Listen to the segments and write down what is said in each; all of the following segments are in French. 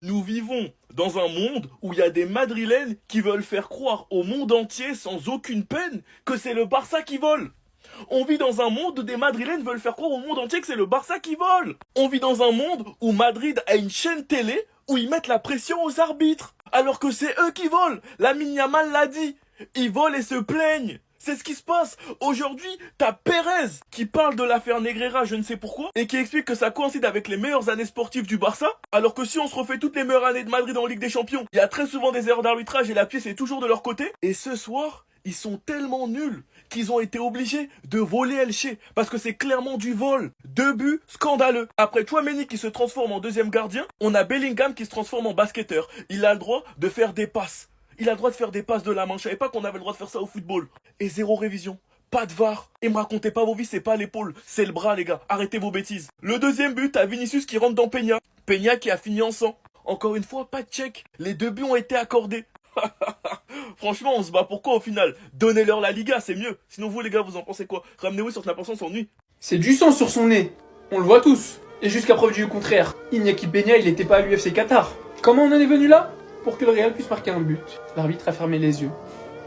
Nous vivons dans un monde où il y a des Madrilènes qui veulent faire croire au monde entier sans aucune peine que c'est le Barça qui vole. On vit dans un monde où des Madrilènes veulent faire croire au monde entier que c'est le Barça qui vole. On vit dans un monde où Madrid a une chaîne télé où ils mettent la pression aux arbitres. Alors que c'est eux qui volent. Lamine Yamal l'a dit. Ils volent et se plaignent. C'est ce qui se passe. Aujourd'hui, t'as Pérez qui parle de l'affaire Negreira, je ne sais pourquoi, et qui explique que ça coïncide avec les meilleures années sportives du Barça, alors que si on se refait toutes les meilleures années de Madrid en Ligue des Champions, il y a très souvent des erreurs d'arbitrage et la pièce est toujours de leur côté. Et ce soir, ils sont tellement nuls qu'ils ont été obligés de voler Elche, parce que c'est clairement du vol. 2 buts scandaleux. Après Tchouaméni qui se transforme en deuxième gardien, on a Bellingham qui se transforme en basketteur. Il a le droit de faire des passes. Il a le droit de faire des passes de la main. Je savais pas qu'on avait le droit de faire ça au football. Et 0 révision. Pas de VAR. Et me racontez pas vos vies, c'est pas l'épaule, c'est le bras, les gars. Arrêtez vos bêtises. Le deuxième but, t'as Vinicius qui rentre dans Peña. Peña qui a fini en sang. Encore une fois, pas de check. Les 2 buts ont été accordés. Franchement, on se bat pourquoi au final? Donnez-leur la Liga, c'est mieux. Sinon vous, les gars, vous en pensez quoi? Ramenez-vous sur l'importance s'ennuie. C'est du sang sur son nez. On le voit tous. Et jusqu'à preuve du contraire, Iñaki Peña, il était pas à l'UFC Qatar. Comment on en est venu là? Pour que le Real puisse marquer un but. L'arbitre a fermé les yeux,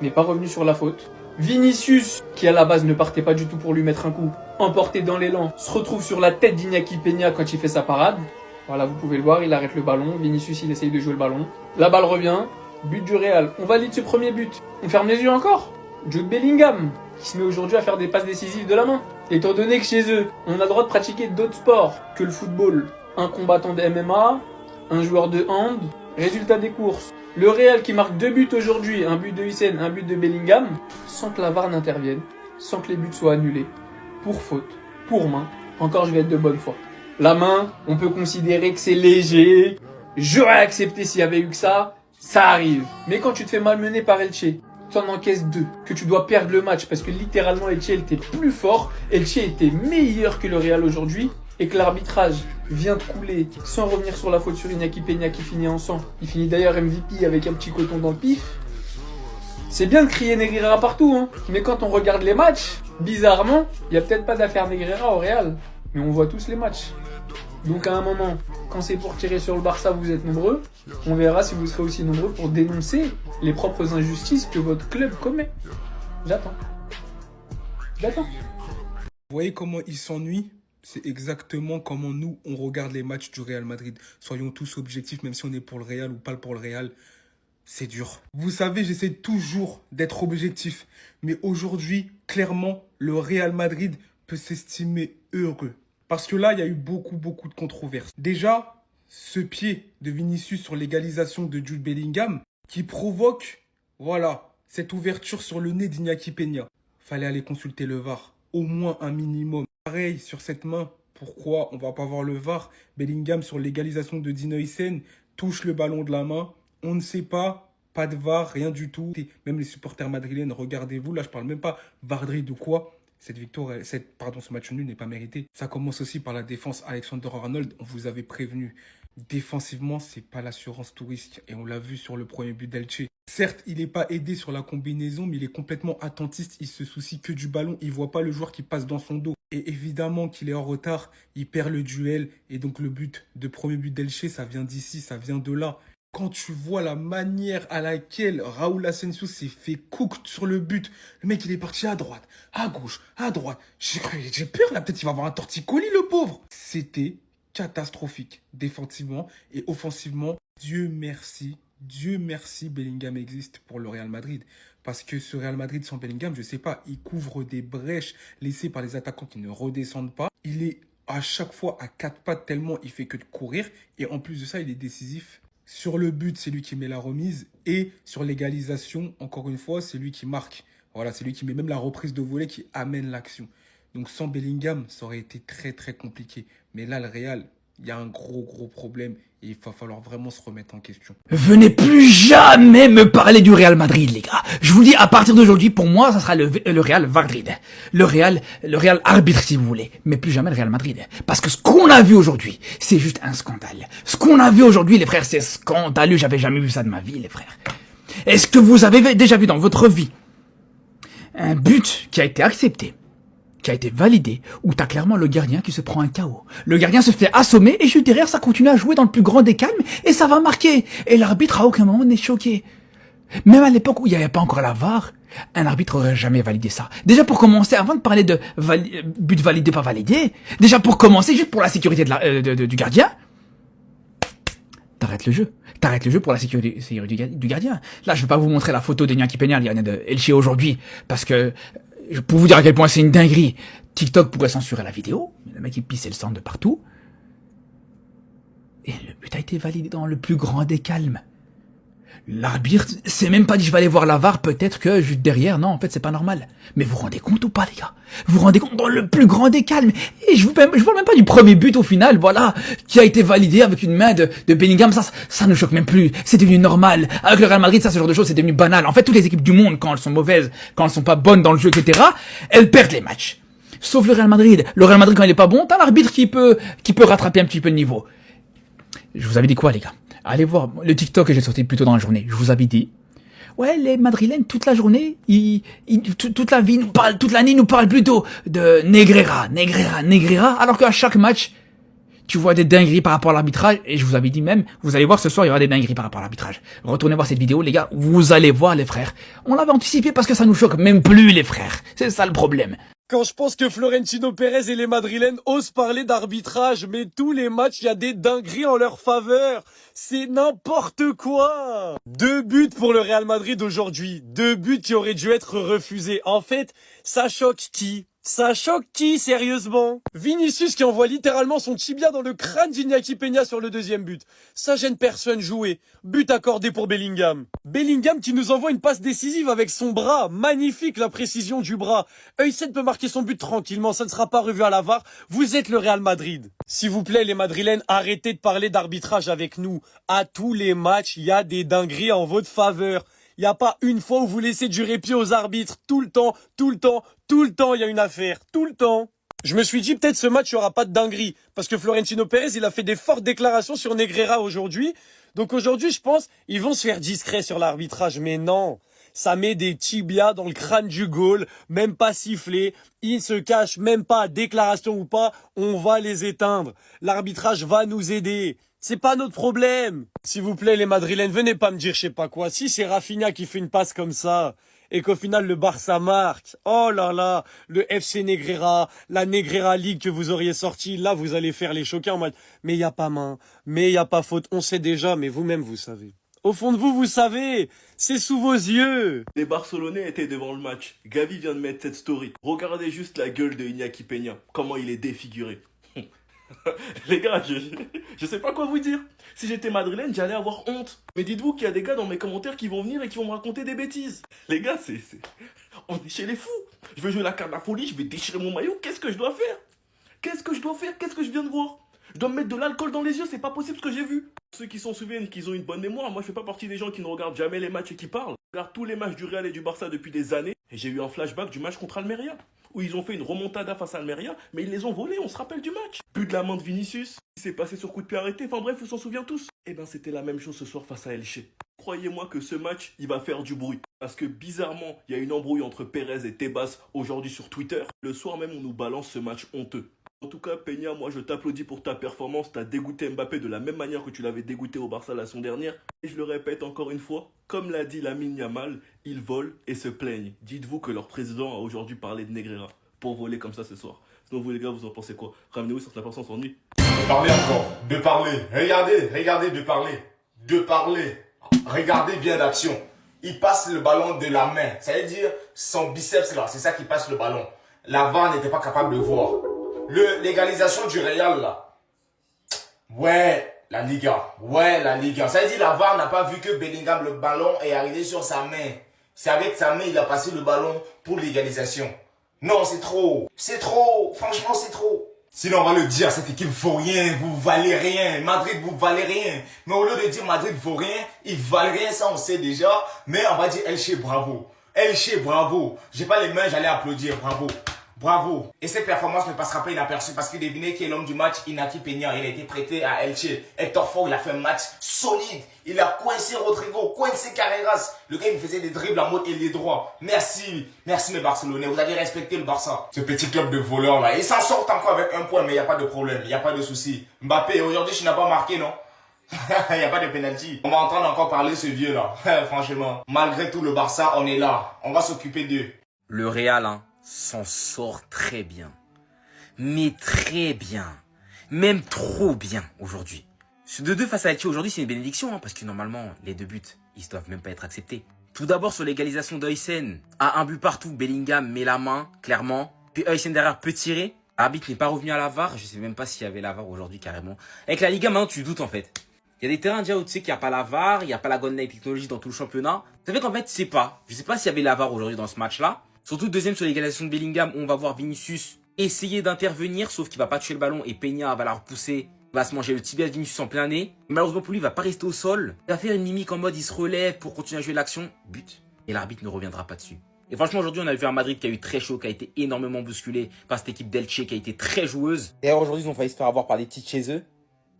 n'est pas revenu sur la faute. Vinicius, qui à la base ne partait pas du tout pour lui mettre un coup, emporté dans l'élan, se retrouve sur la tête d'Iñaki Peña quand il fait sa parade. Voilà, vous pouvez le voir, il arrête le ballon. Vinicius, il essaye de jouer le ballon. La balle revient, but du Real. On valide ce premier but. On ferme les yeux encore. Jude Bellingham, qui se met aujourd'hui à faire des passes décisives de la main. Étant donné que chez eux, on a le droit de pratiquer d'autres sports que le football. Un combattant de MMA, un joueur de hand. Résultat des courses. Le Real qui marque 2 buts aujourd'hui, un but de Hussein, un but de Bellingham, sans que la VAR n'intervienne, sans que les buts soient annulés. Pour faute, pour main. Encore, je vais être de bonne foi. La main, on peut considérer que c'est léger. J'aurais accepté s'il y avait eu que ça arrive. Mais quand tu te fais malmener par Elche, tu en encaisses 2, que tu dois perdre le match parce que littéralement Elche était plus fort, Elche était meilleur que le Real aujourd'hui, et que l'arbitrage vient de couler sans revenir sur la faute sur Iñaki Peña qui finit en sang. Il finit d'ailleurs MVP avec un petit coton dans le pif. C'est bien de crier Negreira partout, hein. Mais quand on regarde les matchs, bizarrement, il n'y a peut-être pas d'affaire Negreira au Real. Mais on voit tous les matchs. Donc à un moment, quand c'est pour tirer sur le Barça, vous êtes nombreux. On verra si vous serez aussi nombreux pour dénoncer les propres injustices que votre club commet. J'attends. Vous voyez comment il s'ennuie? C'est exactement comment nous, on regarde les matchs du Real Madrid. Soyons tous objectifs, même si on est pour le Real ou pas pour le Real. C'est dur. Vous savez, j'essaie toujours d'être objectif. Mais aujourd'hui, clairement, le Real Madrid peut s'estimer heureux. Parce que là, il y a eu beaucoup de controverses. Déjà, ce pied de Vinicius sur l'égalisation de Jude Bellingham qui provoque, voilà, cette ouverture sur le nez d'Iñaki Peña. Fallait aller consulter le VAR. Au moins un minimum. Pareil, sur cette main, pourquoi on va pas voir le VAR? Bellingham sur l'égalisation de Dino Hussein touche le ballon de la main. On ne sait pas de VAR, rien du tout. Et même les supporters madrilènes, regardez-vous, là je parle même pas Madrid ou quoi. Cette victoire, ce match nul n'est pas mérité. Ça commence aussi par la défense. Alexander-Arnold, on vous avait prévenu. Défensivement, c'est pas l'assurance tout risque. Et on l'a vu sur le premier but d'Elche. Certes, il n'est pas aidé sur la combinaison, mais il est complètement attentiste. Il se soucie que du ballon. Il voit pas le joueur qui passe dans son dos. Et évidemment qu'il est en retard. Il perd le duel. Et donc le premier but d'Elche, ça vient d'ici, ça vient de là. Quand tu vois la manière à laquelle Raúl Asensio s'est fait cook sur le but, le mec il est parti à droite, à gauche, à droite. J'ai peur là, peut-être il va avoir un torticolis le pauvre. C'était catastrophique défensivement et offensivement. Dieu merci, Bellingham existe pour le Real Madrid. Parce que ce Real Madrid sans Bellingham, je sais pas, il couvre des brèches laissées par les attaquants qui ne redescendent pas. Il est à chaque fois à 4 pattes tellement il fait que de courir. Et en plus de ça, il est décisif. Sur le but, c'est lui qui met la remise. Et sur l'égalisation, encore une fois, c'est lui qui marque. Voilà, c'est lui qui met même la reprise de volée qui amène l'action. Donc sans Bellingham, ça aurait été très compliqué. Mais là, le Real, il y a un gros problème. Et il va falloir vraiment se remettre en question. Venez plus jamais me parler du Real Madrid, les gars. Je vous dis, à partir d'aujourd'hui, pour moi, ça sera le Real Madrid. Le Real arbitre, si vous voulez. Mais plus jamais le Real Madrid. Parce que ce qu'on a vu aujourd'hui, c'est juste un scandale. Ce qu'on a vu aujourd'hui, les frères, c'est scandaleux. J'avais jamais vu ça de ma vie, les frères. Est-ce que vous avez déjà vu dans votre vie un but qui a été accepté, qui a été validé, où t'as clairement le gardien qui se prend un KO. Le gardien se fait assommer et juste derrière, ça continue à jouer dans le plus grand des calmes et ça va marquer. Et l'arbitre à aucun moment n'est choqué. Même à l'époque où il n'y avait pas encore la VAR, un arbitre aurait jamais validé ça. Déjà pour commencer, avant de parler de but validé, pas validé, déjà pour commencer, juste pour la sécurité du gardien, t'arrêtes le jeu. T'arrêtes le jeu pour la sécurité du gardien. Là, je vais pas vous montrer la photo d'Iñaki Peña, le gardien de Elche aujourd'hui, parce que, pour vous dire à quel point c'est une dinguerie, TikTok pourrait censurer la vidéo, mais le mec il pissait le sang de partout. Et le but a été validé dans le plus grand des calmes. L'arbitre s'est même pas dit je vais aller voir la VAR, peut-être que juste derrière, non, en fait c'est pas normal. Mais vous vous rendez compte ou pas les gars? Vous vous rendez compte dans le plus grand des calmes? Et je vous parle même pas du premier but au final, voilà, qui a été validé avec une main de Bellingham, ça ne choque même plus, c'est devenu normal. Avec le Real Madrid, ça ce genre de choses c'est devenu banal. En fait toutes les équipes du monde, quand elles sont mauvaises, quand elles sont pas bonnes dans le jeu, etc., elles perdent les matchs. Sauf le Real Madrid. Le Real Madrid quand il est pas bon, t'as l'arbitre qui peut rattraper un petit peu le niveau. Je vous avais dit quoi les gars? Allez voir le TikTok que j'ai sorti plus tôt dans la journée. Je vous avais dit, ouais, les Madrilènes, toute la journée, toute l'année, ils nous parlent plutôt de Negreira, alors qu'à chaque match, tu vois des dingueries par rapport à l'arbitrage, et je vous avais dit même, vous allez voir ce soir, il y aura des dingueries par rapport à l'arbitrage. Retournez voir cette vidéo, les gars, vous allez voir les frères. On l'avait anticipé parce que ça nous choque même plus, les frères. C'est ça le problème. Quand je pense que Florentino Pérez et les Madrilènes osent parler d'arbitrage, mais tous les matchs, il y a des dingueries en leur faveur. C'est n'importe quoi. 2 buts pour le Real Madrid aujourd'hui. 2 buts qui auraient dû être refusés. En fait, ça choque qui? Ça choque qui, sérieusement? Vinicius qui envoie littéralement son tibia dans le crâne d'Iñaki Peña sur le 2e but. Ça gêne personne jouer. But accordé pour Bellingham. Bellingham qui nous envoie une passe décisive avec son bras. Magnifique la précision du bras. Heusen peut marquer son but tranquillement, ça ne sera pas revu à la VAR. Vous êtes le Real Madrid. S'il vous plaît les Madrilènes, arrêtez de parler d'arbitrage avec nous. À tous les matchs, il y a des dingueries en votre faveur. Il n'y a pas une fois où vous laissez du répit aux arbitres. Tout le temps, il y a une affaire. Tout le temps. Je me suis dit, peut-être ce match, il n'y aura pas de dinguerie. Parce que Florentino Pérez, il a fait des fortes déclarations sur Negreira aujourd'hui. Donc aujourd'hui, je pense, ils vont se faire discrets sur l'arbitrage. Mais non, ça met des tibias dans le crâne du goal. Même pas sifflé. Ils se cachent même pas, déclaration ou pas. On va les éteindre. L'arbitrage va nous aider. C'est pas notre problème. S'il vous plaît, les Madrilènes, venez pas me dire je sais pas quoi. Si c'est Rafinha qui fait une passe comme ça, et qu'au final le Barça marque, oh là là, le FC Negreira, la Negreira League que vous auriez sorti, là vous allez faire les choquer en mode, mais y a pas main, mais y a pas faute, on sait déjà, mais vous-même vous savez. Au fond de vous, vous savez, c'est sous vos yeux. Les Barcelonais étaient devant le match. Gavi vient de mettre cette story. Regardez juste la gueule de Iñaki Peña, comment il est défiguré. Les gars, je sais pas quoi vous dire. Si j'étais madrilène, j'allais avoir honte. Mais dites-vous qu'il y a des gars dans mes commentaires qui vont venir et qui vont me raconter des bêtises. Les gars, on est chez les fous. Je veux jouer la carte de la folie, je vais déchirer mon maillot. Qu'est-ce que je dois faire? Qu'est-ce que je viens de voir? Je dois me mettre de l'alcool dans les yeux, c'est pas possible ce que j'ai vu. Ceux qui s'en souviennent qu'ils ont une bonne mémoire, moi je fais pas partie des gens qui ne regardent jamais les matchs et qui parlent. Je regarde tous les matchs du Real et du Barça depuis des années. Et j'ai eu un flashback du match contre Almeria, où ils ont fait une remontada face à Almeria, mais ils les ont volés, on se rappelle du match. Plus de la main de Vinicius, il s'est passé sur coup de pied arrêté, enfin bref, on s'en souvient tous. Et ben c'était la même chose ce soir face à Elche. Croyez-moi que ce match, il va faire du bruit. Parce que bizarrement, il y a une embrouille entre Pérez et Tebas aujourd'hui sur Twitter. Le soir même, on nous balance ce match honteux. En tout cas, Peña, moi je t'applaudis pour ta performance. T'as dégoûté Mbappé de la même manière que tu l'avais dégoûté au Barça la saison dernière. Et je le répète encore une fois, comme l'a dit Lamine Yamal, ils volent et se plaignent. Dites-vous que leur président a aujourd'hui parlé de Negreira pour voler comme ça ce soir. Sinon vous les gars, vous en pensez quoi? Ramenez-vous sur la personne s'ennuie. De parler encore, de parler. Regardez, de parler. De parler. Regardez bien l'action. Il passe le ballon de la main. Ça veut dire son biceps là, c'est ça qui passe le ballon. La VAR n'était pas capable de voir. L'égalisation du Real là. Ouais, la Liga. Ça veut dire la VAR n'a pas vu que Bellingham, le ballon est arrivé sur sa main. C'est avec sa main il a passé le ballon pour l'égalisation. Non, c'est trop. C'est trop. Franchement, c'est trop. Sinon, on va le dire, cette équipe vaut rien, vous valez rien. Madrid, vous valez rien. Mais au lieu de dire Madrid vaut rien, ils valent rien, ça on sait déjà. Mais on va dire Elche, bravo. Elche, bravo. J'ai pas les mains, j'allais applaudir, bravo. Bravo. Et cette performance ne passera pas inaperçue parce que devinez qui est l'homme du match, Inaki Peña. Il a été prêté à Elche. Hector Ford, il a fait un match solide. Il a coincé Rodrigo, coincé Carreras. Le gars, il me faisait des dribbles en mode ailier droit. Merci, merci mes Barcelonais. Vous avez respecté le Barça. Ce petit club de voleurs là. Ils s'en sortent encore avec un point, mais il n'y a pas de problème. Il n'y a pas de souci. Mbappé, aujourd'hui, tu n'as pas marqué, non? Il n'y a pas de penalty. On va entendre encore parler ce vieux là. Franchement, malgré tout, le Barça, on est là. On va s'occuper d'eux. Le Real s'en sort très bien. Mais très bien. Même trop bien aujourd'hui. Ce 2-2 face à Elche aujourd'hui, c'est une bénédiction. Parce que normalement, les 2 buts, ils ne doivent même pas être acceptés. Tout d'abord sur l'égalisation d'Huysen. À un but partout, Bellingham met la main, clairement. Puis Huysen derrière peut tirer. L'arbitre n'est pas revenu à la VAR. Je sais même pas s'il y avait la VAR aujourd'hui carrément. Avec la Liga, maintenant, tu doutes en fait. Il y a des terrains déjà où tu sais qu'il n'y a pas la VAR, il n'y a pas la Golden Eye Technology dans tout le championnat. Ça fait qu'en fait, tu sais pas. Je sais pas s'il y avait la VAR aujourd'hui dans ce match-là. Surtout deuxième sur l'égalisation de Bellingham, où on va voir Vinicius essayer d'intervenir, sauf qu'il va pas toucher le ballon et Peña va la repousser. Il va se manger le tibia de Vinicius en plein nez. Malheureusement pour lui, il va pas rester au sol. Il va faire une mimique en mode il se relève pour continuer à jouer l'action. But. Et l'arbitre ne reviendra pas dessus. Et franchement, aujourd'hui, on a vu un Madrid qui a eu très chaud, qui a été énormément bousculé par cette équipe d'Elche qui a été très joueuse. D'ailleurs, aujourd'hui, ils ont failli se faire avoir par des petits de chez eux.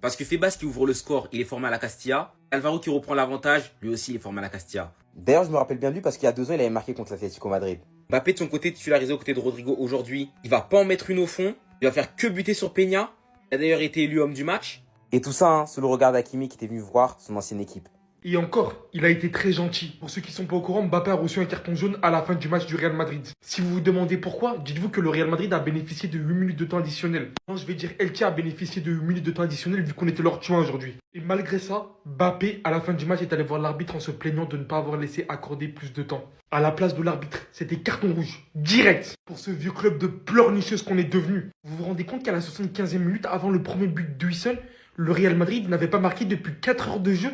Parce que Febas qui ouvre le score, il est formé à la Castilla. Alvaro qui reprend l'avantage, lui aussi il est formé à la Castilla. D'ailleurs, je me rappelle bien de lui parce qu'il y a 2 ans, il avait marqué contre l'Atlético Madrid. Mbappé de son côté titularisé aux côtés de Rodrigo aujourd'hui. Il va pas en mettre une au fond. Il va faire que buter sur Peña. Il a d'ailleurs été élu homme du match. Et tout ça, sous le regard d'Hakimi qui était venu voir son ancienne équipe. Et encore, il a été très gentil. Pour ceux qui sont pas au courant, Mbappé a reçu un carton jaune à la fin du match du Real Madrid. Si vous vous demandez pourquoi, dites-vous que le Real Madrid a bénéficié de 8 minutes de temps additionnel. Moi, je vais dire Elche a bénéficié de 8 minutes de temps additionnel vu qu'on était leur tuant aujourd'hui. Et malgré ça, Mbappé, à la fin du match, est allé voir l'arbitre en se plaignant de ne pas avoir laissé accorder plus de temps. À la place de l'arbitre, c'était carton rouge, direct, pour ce vieux club de pleurnicheuse qu'on est devenu. Vous vous rendez compte qu'à la 75e minute, avant le premier but d'Huysen, le Real Madrid n'avait pas marqué depuis 4 heures de jeu?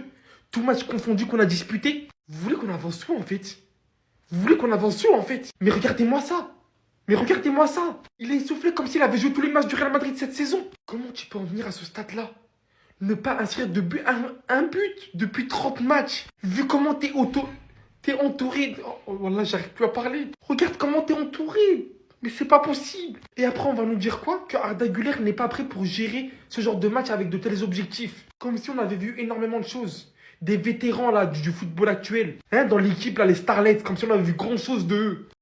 Tout match confondu qu'on a disputé. Vous voulez qu'on avance où en fait? Vous voulez qu'on avance où en fait? Mais regardez-moi ça. Mais regardez-moi ça. Il est essoufflé comme s'il avait joué tous les matchs du Real Madrid cette saison. Comment tu peux en venir à ce stade-là? Ne pas inscrire de but, un but depuis 30 matchs. Vu comment t'es entouré. Oh voilà, j'arrive plus à parler. Regarde comment t'es entouré. Mais c'est pas possible. Et après, on va nous dire quoi? Que Arda Güler n'est pas prêt pour gérer ce genre de match avec de tels objectifs. Comme si on avait vu énormément de choses. Des vétérans là du football actuel. Hein, dans l'équipe là, les Starlets, comme si on avait vu grand chose de eux.